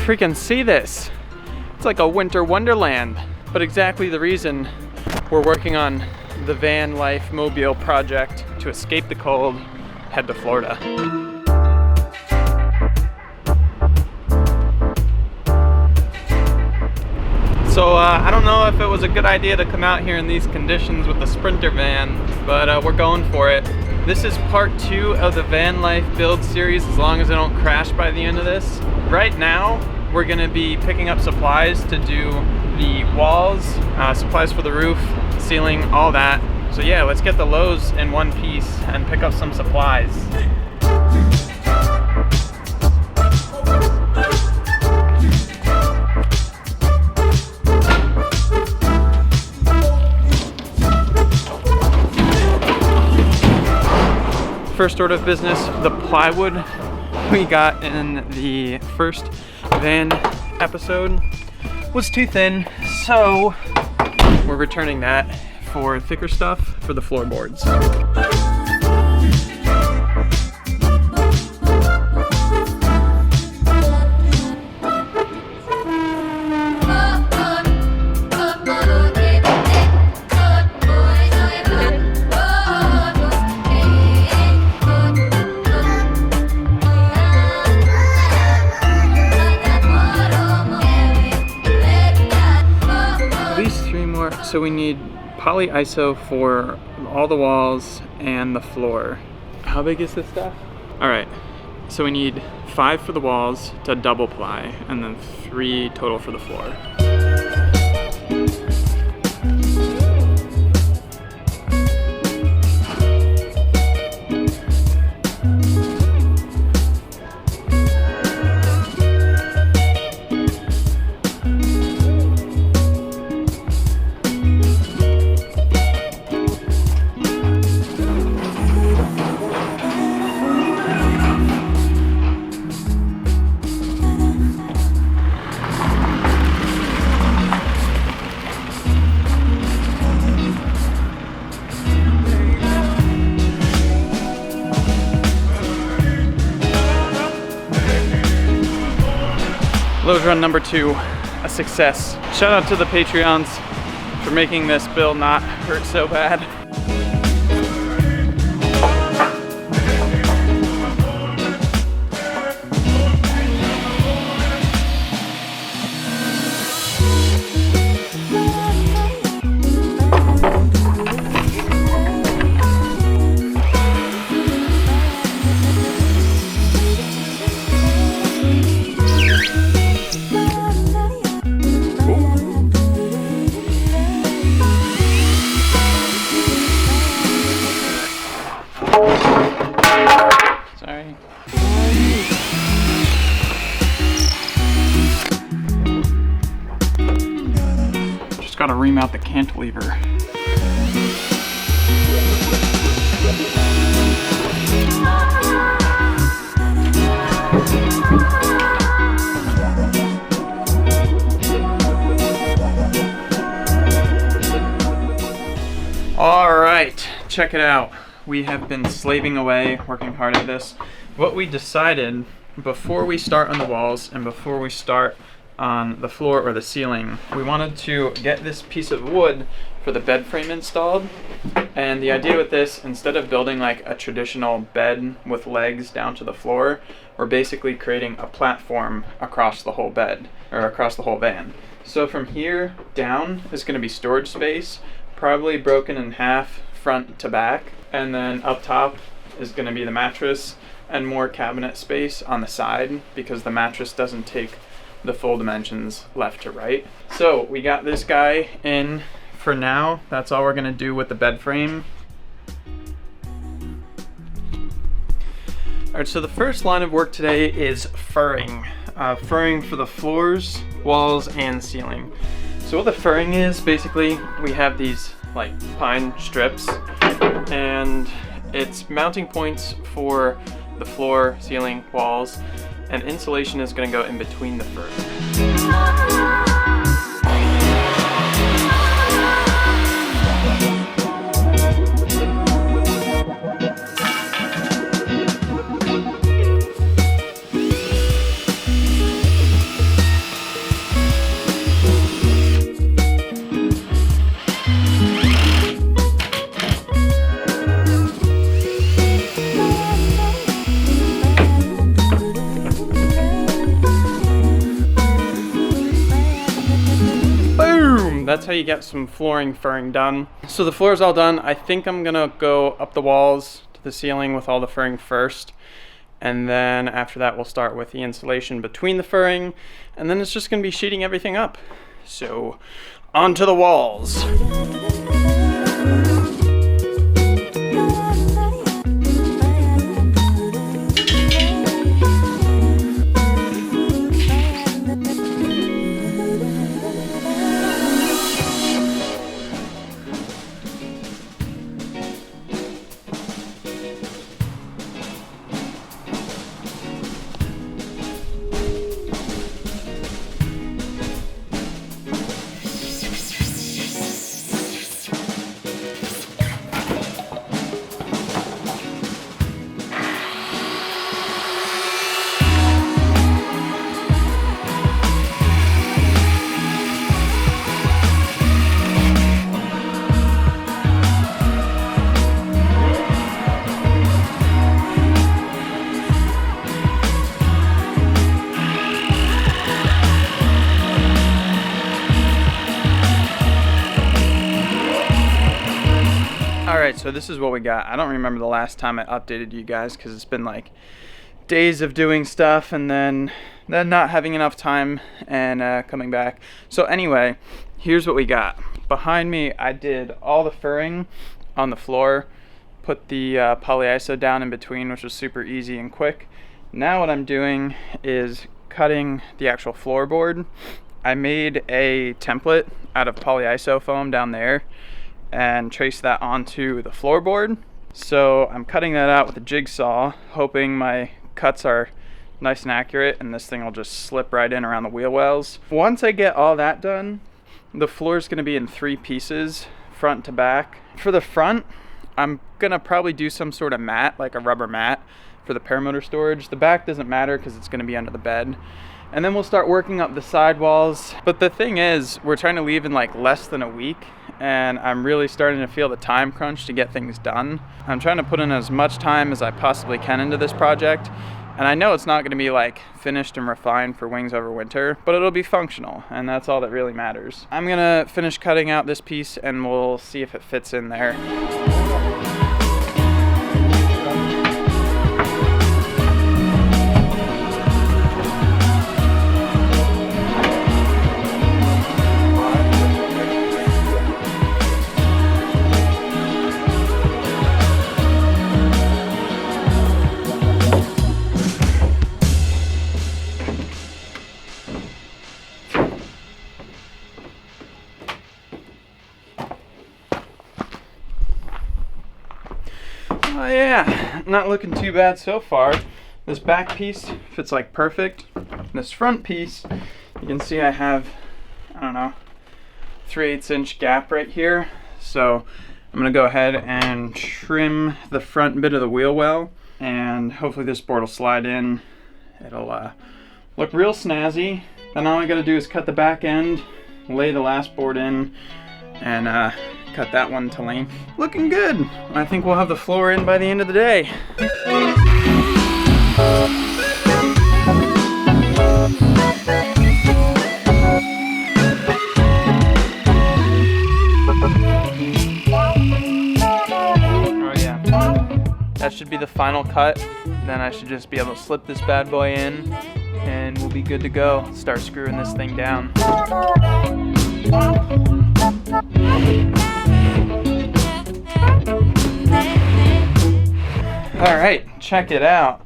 freaking see this. It's like a winter wonderland, but exactly the reason we're working on the van life mobile project to escape the cold, head to Florida. So I don't know if it was a good idea to come out here in these conditions with the Sprinter van, but we're going for it. This is part 2 of the van life build series, as long as I don't crash by the end of this. Right now, we're gonna be picking up supplies to do the walls, supplies for the roof, ceiling, all that. So yeah, let's get the lows in one piece and pick up some supplies. First order of business, the plywood we got in the first van episode was too thin, so we're returning that for thicker stuff for the floorboards. So we need poly iso for all the walls and the floor. How big is this stuff? All right, so we need 5 for the walls to double ply, and then 3 total for the floor. Load run number 2, a success. Shout out to the Patreons for making this build not hurt so bad. Sorry. Just gotta remount the cantilever. All right, check it out. We have been slaving away, working hard at this. What we decided before we start on the walls and before we start on the floor or the ceiling, we wanted to get this piece of wood for the bed frame installed. And the idea with this, instead of building like a traditional bed with legs down to the floor, we're basically creating a platform across the whole bed, or across the whole van. So from here down is going to be storage space, probably broken in half front to back. And then up top is going to be the mattress and more cabinet space on the side, because the mattress doesn't take the full dimensions left to right. So we got this guy in for now. That's all we're going to do with the bed frame. All right, so the first line of work today is furring. Furring for the floors, walls, and ceiling. So what the furring is, basically, we have these like pine strips, and it's mounting points for the floor, ceiling, walls, and insulation is going to go in between the fur. that's how you get some flooring furring done. So the floor is all done. I think I'm gonna go up the walls to the ceiling with all the furring first. And then after that, we'll start with the insulation between the furring. And then it's just gonna be sheeting everything up. So onto the walls. Alright, so this is what we got. I don't remember the last time I updated you guys because it's been like days of doing stuff and then not having enough time and coming back. So anyway, here's what we got. Behind me, I did all the furring on the floor, put the polyiso down in between, which was super easy and quick. Now what I'm doing is cutting the actual floorboard. I made a template out of polyiso foam down there and trace that onto the floorboard. So I'm cutting that out with a jigsaw, hoping my cuts are nice and accurate and this thing will just slip right in around the wheel wells. Once I get all that done, the floor is going to be in 3 pieces, front to back. For the front, I'm going to probably do some sort of mat, like a rubber mat for the paramotor storage. The back doesn't matter because it's going to be under the bed. And then we'll start working up the side walls. But the thing is, we're trying to leave in like less than a week, and I'm really starting to feel the time crunch to get things done. I'm trying to put in as much time as I possibly can into this project, and I know it's not going to be like finished and refined for Wings Over Winter, but it'll be functional, and that's all that really matters. I'm gonna finish cutting out this piece and we'll see if it fits in there. Oh yeah, not looking too bad so far. This back piece fits like perfect. This front piece, you can see I have, I don't know, 3/8 inch gap right here. So I'm gonna go ahead and trim the front bit of the wheel well, and hopefully this board will slide in. It'll look real snazzy. Then all I gotta do is cut the back end, lay the last board in, and cut that one to length. Looking good. I think we'll have the floor in by the end of the day. Oh yeah. That should be the final cut. Then I should just be able to slip this bad boy in and we'll be good to go. Start screwing this thing down. Alright, check it out.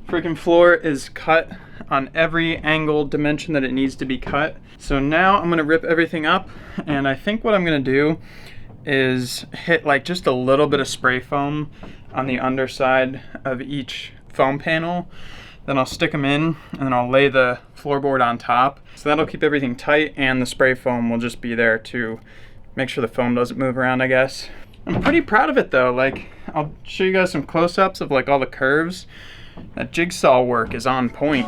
Freaking floor is cut on every angle dimension that it needs to be cut. So now I'm gonna rip everything up, and I think what I'm gonna do is hit like just a little bit of spray foam on the underside of each foam panel. Then I'll stick them in, and then I'll lay the floorboard on top. So that'll keep everything tight, and the spray foam will just be there to make sure the foam doesn't move around, I guess. I'm pretty proud of it though. Like, I'll show you guys some close-ups of like all the curves. That jigsaw work is on point.